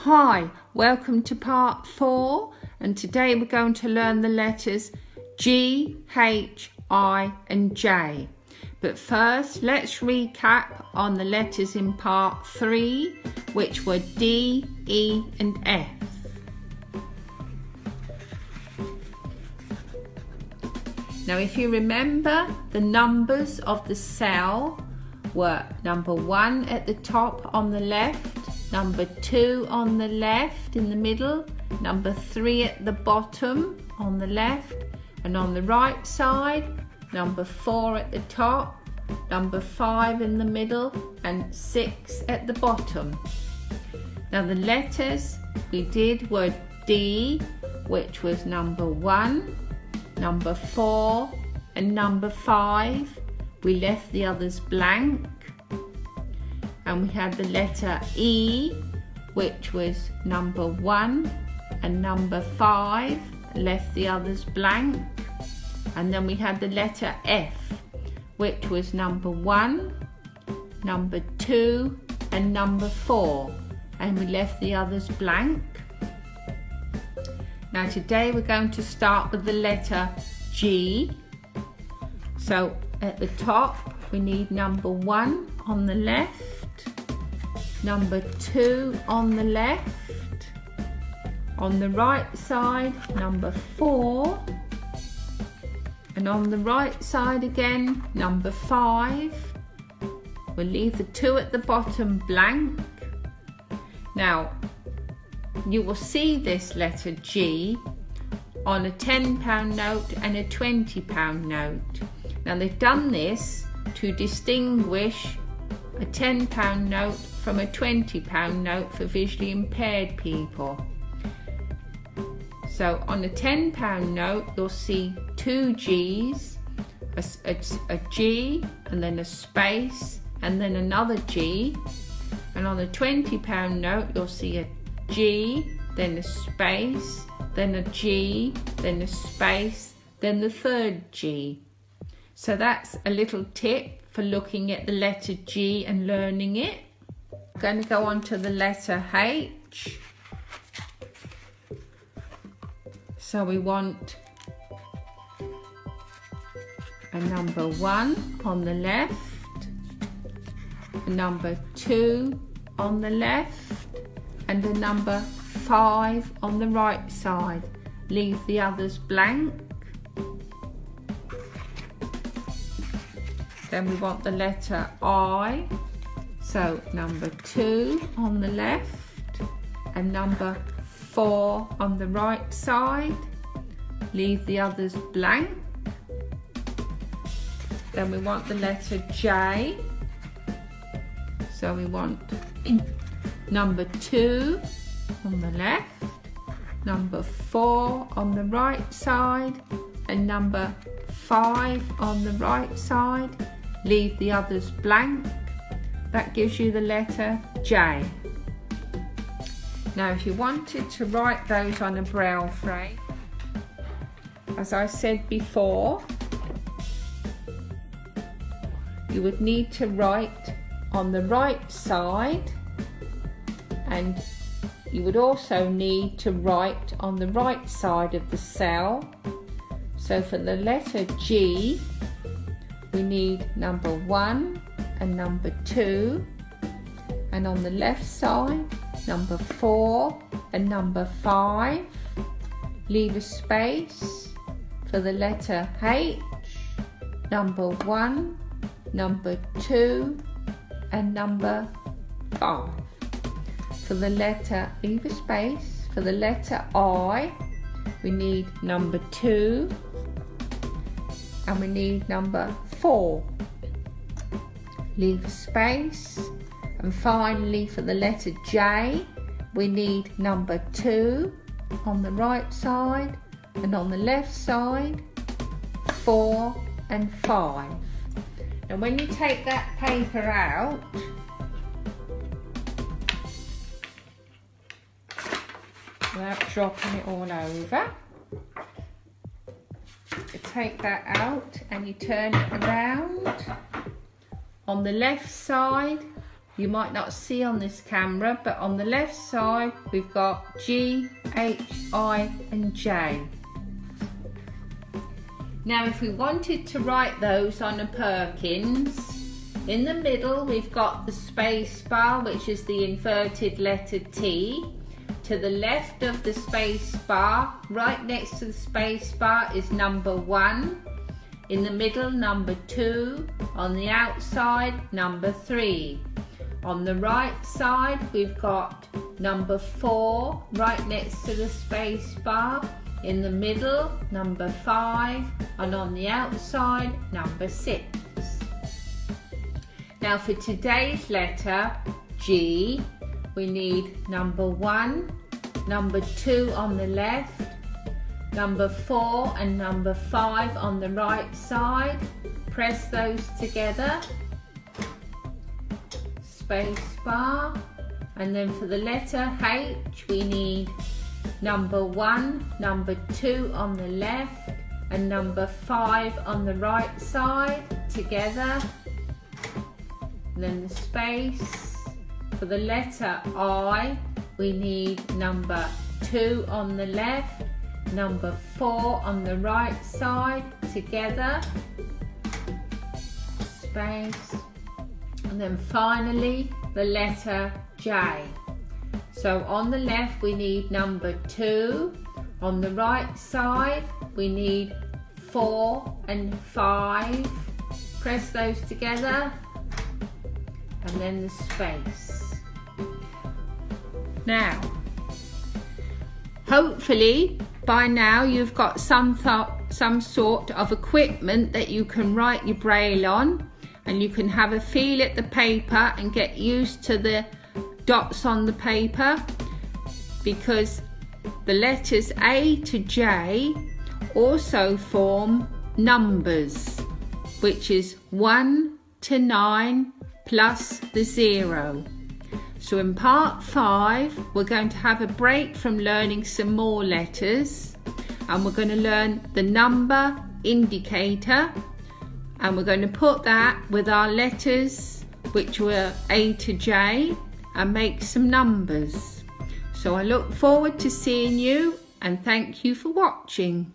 Hi, welcome to part 4, and today we're going to learn the letters G, H, I and J. But first, let's recap on the letters in part 3, which were D, E and F. Now if you remember, the numbers of the cell were number 1 at the top on the left, number 2 on the left in the middle, number 3 at the bottom on the left, and on the right side, number 4 at the top, number 5 in the middle, and 6 at the bottom. Now the letters we did were D, which was number 1, number 4 and number 5. We left the others blank. And we had the letter E, which was number 1 and number 5, left the others blank. And then we had the letter F, which was number 1, number 2 and number 4, and we left the others blank. Now today we're going to start with the letter G. So at the top we need number 1 on the left, number 2 on the left, on the right side number 4, and on the right side again number 5. We'll leave the 2 at the bottom blank. Now you will see this letter G on a £10 note and a £20 note. Now they've done this to distinguish a £10 note from a £20 note for visually impaired people. So on a £10 note you'll see 2 G's, a G and then a space and then another G. And on a £20 note you'll see a G, then a space, then a G, then a space, then the third G. So that's a little tip for looking at the letter G and learning it. I'm going to go on to the letter H. So we want a number 1 on the left, a number 2 on the left, and a number 5 on the right side. Leave the others blank. Then we want the letter I. So number 2 on the left and number 4 on the right side. Leave the others blank. Then we want the letter J. So we want number 2 on the left, number 4 on the right side, and number 5 on the right side. Leave the others blank. That gives you the letter J. Now if you wanted to write those on a Braille frame, as I said before, you would need to write on the right side, and you would also need to write on the right side of the cell. So for the letter G, we need number 1 and number 2, and on the left side number 4 and number 5. Leave a space for the letter H, number 1, number 2 and number 5. For the letter, leave a space for the letter I. We need number 2 and we need number 4. Leave a space. And finally for the letter J, we need number 2 on the right side, and on the left side 4 and 5. And when you take that paper out, without dropping it all over, you take that out and you turn it around. On the left side you might not see on this camera, but on the left side we've got G, H, I and J. Now if we wanted to write those on a Perkins, in the middle we've got the space bar, which is the inverted letter T. To the left of the space bar, right next to the space bar, is number 1. In the middle, number 2. On the outside, number 3. On the right side, we've got number 4 right next to the space bar. In the middle, number 5. And on the outside, number 6. Now for today's letter, G, we need number 1, number 2 on the left, number 4 and number 5 on the right side. Press those together. Space bar. And then for the letter H, we need number 1, number 2 on the left and number 5 on the right side together. And then the space. For the letter I, we need number 2 on the left, number 4 on the right side together. Space. And then finally the letter J. So on the left we need number 2, on the right side we need 4 and 5. Press those together and then the space. Now, hopefully by now you've got some sort of equipment that you can write your Braille on, and you can have a feel at the paper and get used to the dots on the paper, because the letters A to J also form numbers, which is 1 to 9 plus the 0. So in part 5 we're going to have a break from learning some more letters, and we're going to learn the number indicator, and we're going to put that with our letters which were A to J and make some numbers. So I look forward to seeing you, and thank you for watching.